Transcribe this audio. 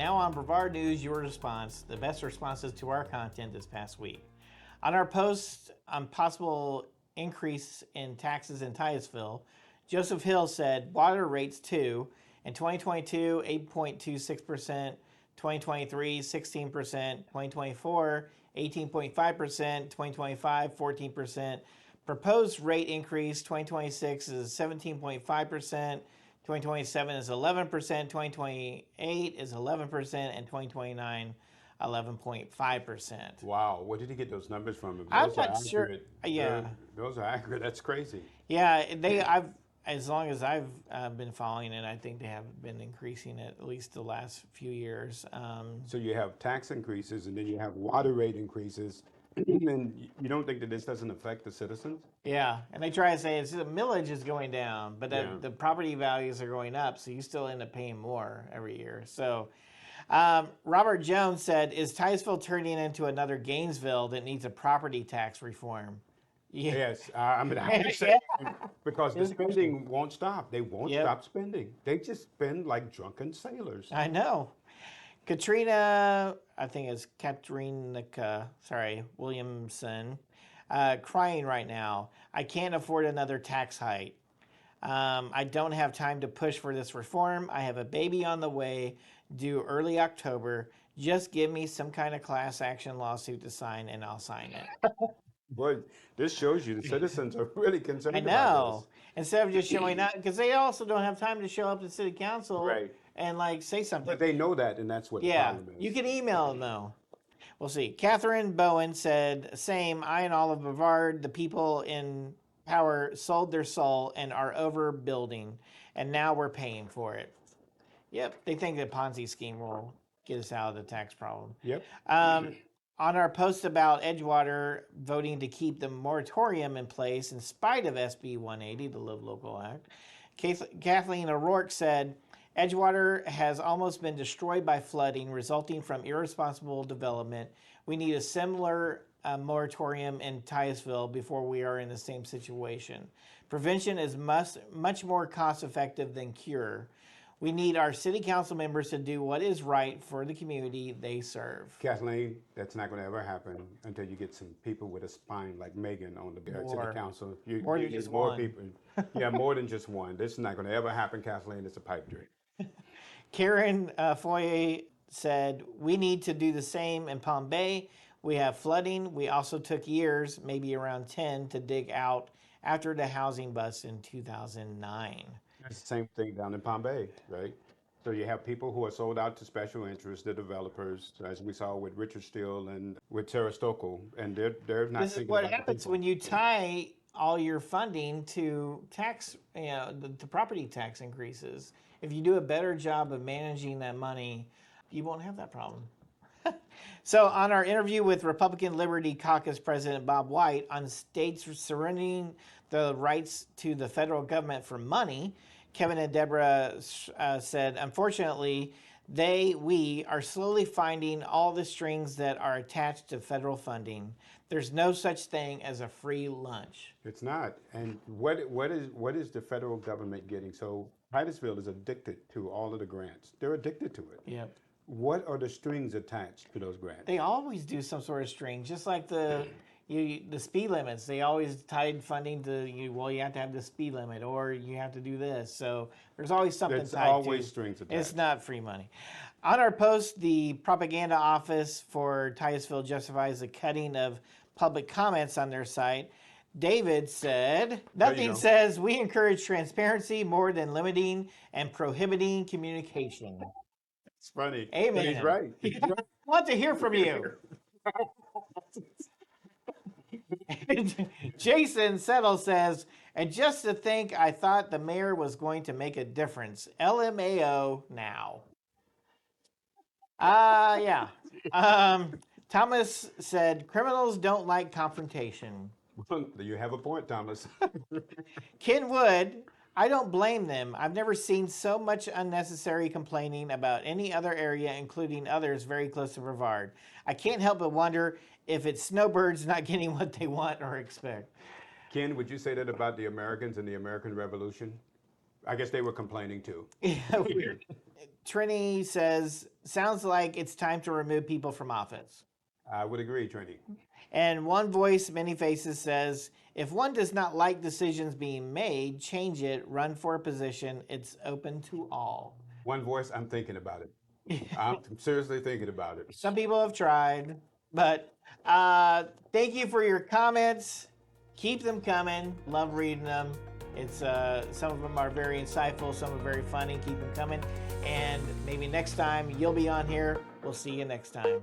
Now on Brevard News, your response, the best responses to our content this past week. On our post on possible increase in taxes in Titusville, Joseph Hill said water rates too. In 2022, 8.26%, 2023, 16%, 2024, 18.5%, 2025, 14%. Proposed rate increase 2026 is 17.5%, 2027 is 11%, 2028 is 11%, and 2029 11.5%. Wow, where did he get those numbers from? If I'm those are not sure. accurate, Yeah, those are accurate. That's crazy. yeah. As long as I've been following it, I think they have been increasing it at least the last few years. So you have tax increases, and then you have water rate increases, and you don't think that this doesn't affect the citizens? Yeah, and they try to say it's the millage is going down, but Yeah. the property values are going up, so you still end up paying more every year. So, Robert Jones said, "Is Titusville turning into another Gainesville that needs a property tax reform?" Yeah. Yes, I mean, I have to say, because the His question. spending won't stop. They won't Yep. stop spending. They just spend like drunken sailors. I know. Katrina, I think it's Katrina, sorry, Williamson, crying right now. I can't afford another tax hike. I don't have time to push for this reform. I have a baby on the way, due early October. Just give me some kind of class action lawsuit to sign, and I'll sign it. Boy, this shows you the citizens are really concerned I about know. Instead of just showing up, because they also don't have time to show up to city council Right. and like say this. something. But they know that, and that's what the Yeah, problem is. you can email them though. We'll see. Catherine Bowen said, "Same. I and all of Brevard, the people in power, sold their soul and are overbuilding, and now we're paying for it." Yep, they think the Ponzi scheme will get us out of the tax problem. Yep. On our post about Edgewater voting to keep the moratorium in place in spite of SB 180, the Live Local Act, Kathleen O'Rourke said, Edgewater has almost been destroyed by flooding resulting from irresponsible development. We need a similar moratorium in Titusville before we are in the same situation. Prevention is much more cost effective than cure. We need our city council members to do what is right for the community they serve. Kathleen, that's not going to ever happen until you get some people with a spine like Megan on the city council. More you than need just more one. people. Yeah, more than just one. This is not going to ever happen, Kathleen. It's a pipe dream. Karen Foyer said, we need to do the same in Palm Bay. We have flooding. We also took years, maybe around 10, to dig out after the housing bust in 2009. It's the same thing down in Palm Bay, right? So you have people who are sold out to special interests, the developers, as we saw with Richard Steele and with Terra Stokel, and they're not This is thinking what about the happens people. when you tie all your funding to tax, the property tax increases. If you do a better job of managing that money, you won't have that problem. So on our interview with Republican Liberty Caucus President Bob White on states surrendering the rights to the federal government for money, Kevin and Deborah said, unfortunately, we are slowly finding all the strings that are attached to federal funding. There's no such thing as a free lunch. It's not. And what is the federal government getting? So Titusville is addicted to all of the grants. They're addicted to it. Yep. What are the strings attached to those grants? They always do some sort of string, just like the speed limits. They always tied funding to you have to have the speed limit, or you have to do this. So there's always something There's tied always to. strings attached. It's not free money. On our post, the propaganda office for Titusville justifies the cutting of public comments on their site. David said, nothing says we encourage transparency more than limiting and prohibiting communication. It's funny. Amen. But he's right. I want to hear from you. Jason Settle says, and just to think, I thought the mayor was going to make a difference. LMAO now. Yeah. Thomas said, criminals don't like confrontation. You have a point, Thomas. Ken Wood, I don't blame them. I've never seen so much unnecessary complaining about any other area, including others very close to Brevard. I can't help but wonder if it's snowbirds not getting what they want or expect. Ken, would you say that about the Americans and the American Revolution? I guess they were complaining too. Yeah, weird. Trini says, sounds like it's time to remove people from office. I would agree, Trini. And One Voice, Many Faces says, if one does not like decisions being made, change it, run for a position. It's open to all. One Voice, I'm thinking about it. I'm seriously thinking about it. Some people have tried, but thank you for your comments. Keep them coming. Love reading them. It's some of them are very insightful, some are very funny. Keep them coming. And maybe next time you'll be on here. We'll see you next time.